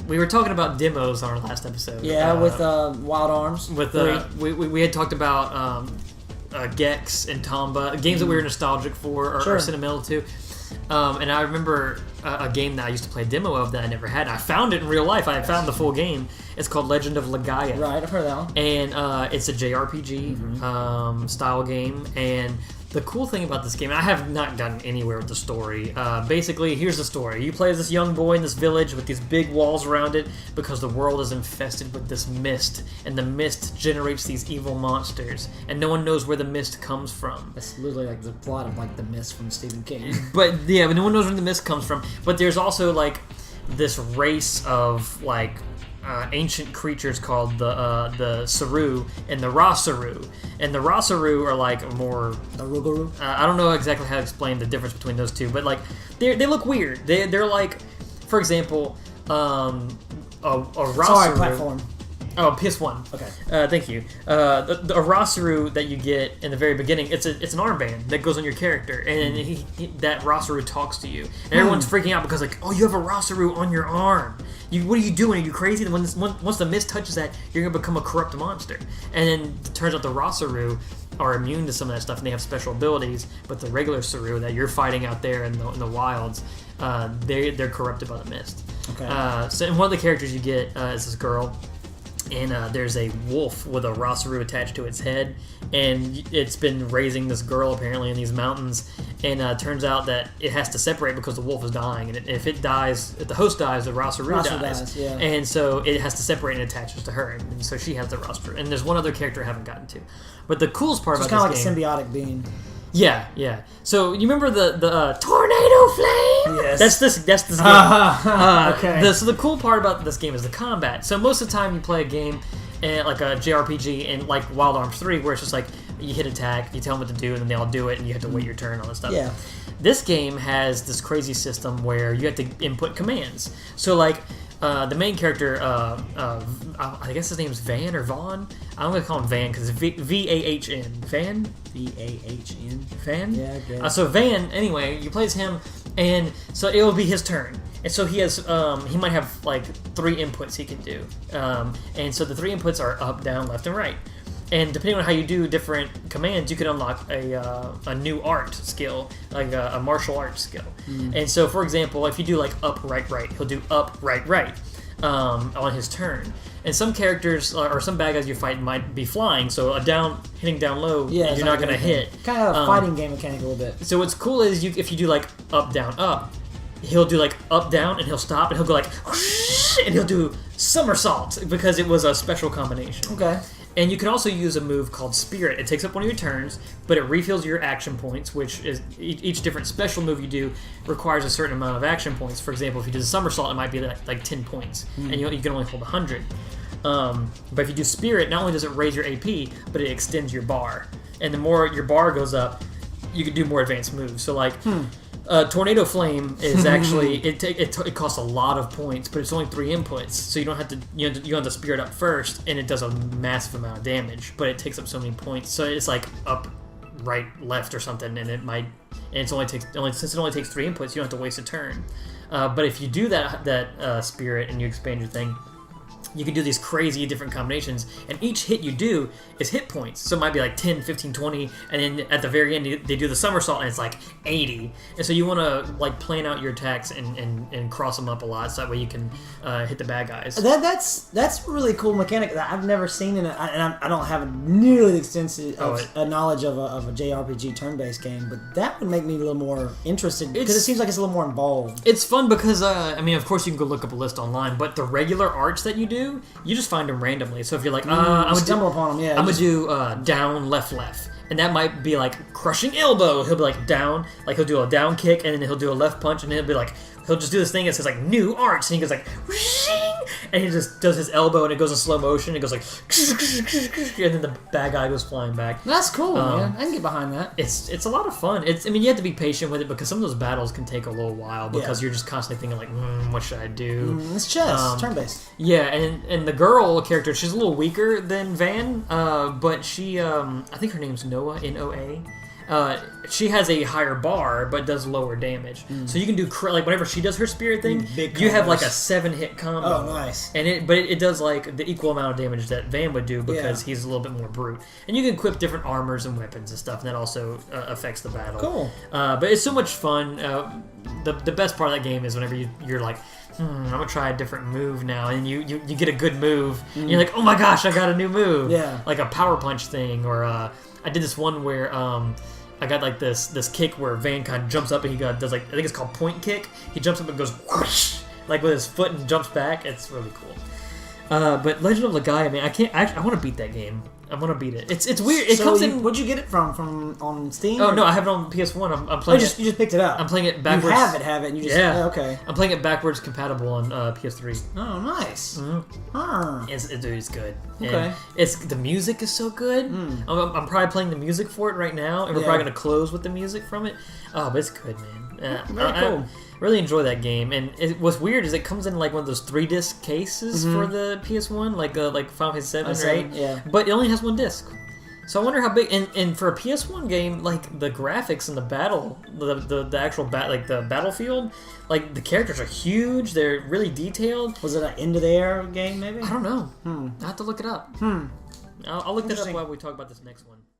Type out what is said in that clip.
we were talking about demos on our last episode. Yeah, with Wild Arms. With we had talked about Gex and Tomba, games that we were nostalgic for or sentimental to. And I remember a game that I used to play a demo of that I never had. I found it in real life. I found the full game. It's called Legend of Legaia. Right, I've heard that one. And it's a JRPG style game. And the cool thing about this game, I have not gotten anywhere with the story. Basically, here's the story. You play as this young boy in this village with these big walls around it because the world is infested with this mist. And the mist generates these evil monsters. And no one knows where the mist comes from. That's literally like the plot of like The Mist from Stephen King. But yeah, no one knows where the mist comes from. But there's also like this race of like ancient creatures called the Saru and the Rasaru. And the Rasaru are like more... Arugaru? I don't know exactly how to explain the difference between those two, but like they look weird. They're like, for example, a Rasaru... Sorry, platform. Oh, PS1. Okay. Thank you. The Rasaru that you get in the very beginning, it's an armband that goes on your character, and that Rasaru talks to you. And everyone's freaking out because like, oh, you have a Rasaru on your arm. What are you doing? Are you crazy? Once the mist touches that, you're going to become a corrupt monster. And then it turns out the Rasaru are immune to some of that stuff, and they have special abilities, but the regular Saru that you're fighting out there in the wilds, they're corrupted by the mist. Okay. So and one of the characters you get is this girl, and there's a wolf with a Rasaru attached to its head, and it's been raising this girl apparently in these mountains, and turns out that it has to separate because the wolf is dying, and if the host dies, the Rasaru dies. Yeah. And so it has to separate and attaches to her, and so she has the Rasaru. And there's one other character I haven't gotten to, but the coolest part about this game... It's kind of like a symbiotic being. Yeah. So you remember the tornado flame? Yes. That's this game. Okay. So the cool part about this game is the combat. So most of the time you play a game like a JRPG and like Wild Arms 3, where it's just like you hit attack, you tell them what to do, and then they all do it, and you have to wait your turn on this stuff. Yeah. This game has this crazy system where you have to input commands. So like the main character, I guess his name's Van or Vaughn. I'm going to call him Van because it's V-A-H-N. Van? V-A-H-N? Van? Yeah, okay. So Van, anyway, you play as him, and so it will be his turn. And so he has, he might have like 3 inputs he can do. And so the 3 inputs are up, down, left, and right. And depending on how you do different commands, you can unlock a new art skill, like a martial arts skill. And so, for example, if you do like up, right, right, he'll do up, right, right on his turn. And some characters or some bad guys you fight might be flying, so hitting down low, you're not going to hit. Kind of a fighting game mechanic a little bit. So what's cool is if you do like up, down, up, he'll do like up, down, and he'll stop, and he'll go like, and he'll do somersault because it was a special combination. Okay. And you can also use a move called Spirit. It takes up one of your turns, but it refills your action points, which is each different special move you do requires a certain amount of action points. For example, if you do the somersault, it might be like 10 points, and you can only hold 100. But if you do Spirit, not only does it raise your AP, but it extends your bar. And the more your bar goes up, you can do more advanced moves. So like... Tornado Flame is actually it costs a lot of points, but it's only 3 inputs, so you don't have to you have to Spirit up first, and it does a massive amount of damage, but it takes up so many points. So it's like up, right, left, or something, and since it only takes 3 inputs, you don't have to waste a turn. But if you do that Spirit and you expand your thing, you can do these crazy different combinations, and each hit you do is hit points. So it might be like 10, 15, 20, and then at the very end they do the somersault and it's like 80. And so you want to like plan out your attacks and cross them up a lot, so that way you can hit the bad guys. That's a really cool mechanic that I've never seen in it, and I don't have nearly the extensive knowledge of a JRPG turn-based game, but that would make me a little more interested because it seems like it's a little more involved. It's fun because of course you can go look up a list online, but the regular arts that you do, you just find them randomly. So if you're like, I'm gonna stumble upon them, yeah. I'm gonna do down, left, left. And that might be like crushing elbow. He'll be like down, like he'll do a down kick, and then he'll do a left punch, and then he'll be like, he'll just do this thing that says like new arts, and he goes like, and he just does his elbow, and it goes in slow motion, and it goes like, and then the bad guy goes flying back. That's cool, man. I can get behind that. It's a lot of fun. You have to be patient with it because some of those battles can take a little while because you're just constantly thinking like, what should I do? It's chess, turn-based. Yeah, and the girl character, she's a little weaker than Van, but she, I think her name's Noah, N-O-A. she has a higher bar but does lower damage. So you can do like whenever she does her spirit thing, you have like a 7-hit combo. Oh, nice. And it does like the equal amount of damage that Van would do because he's a little bit more brute. And you can equip different armors and weapons and stuff, and that also affects the battle. Cool. But it's so much fun. The best part of that game is whenever you're like, I'm gonna try a different move now, and you get a good move, and you're like, oh my gosh, I got a new move. Yeah. Like a power punch thing, or I did this one where I got like this kick where Van kind of jumps up and he does like, I think it's called point kick. He jumps up and goes whoosh, like with his foot and jumps back. It's really cool. But Legend of Legaia, man, I want to beat that game. I want to beat it. It's weird. It comes in. Where'd you get it from on Steam? Oh no, I have it on PS1. I'm playing. You just picked it up. I'm playing it backwards. You have it, and you just okay. I'm playing it backwards compatible on PS3. Oh, nice. It's good. Okay. And the music is so good. I'm probably playing the music for it right now, and we're probably gonna close with the music from it. Oh, but it's good, man. Very cool. I really enjoy that game, and what's weird is it comes in like one of those 3-disc cases for the PS1, like Final Fantasy 7 or 8. Yeah. But it only has 1 disc. So I wonder how big. And for a PS1 game, like the graphics and the battle, the actual the battlefield, like the characters are huge. They're really detailed. Was it an end of the air game? Maybe I don't know. I have to look it up. I'll look that up while we talk about this next one.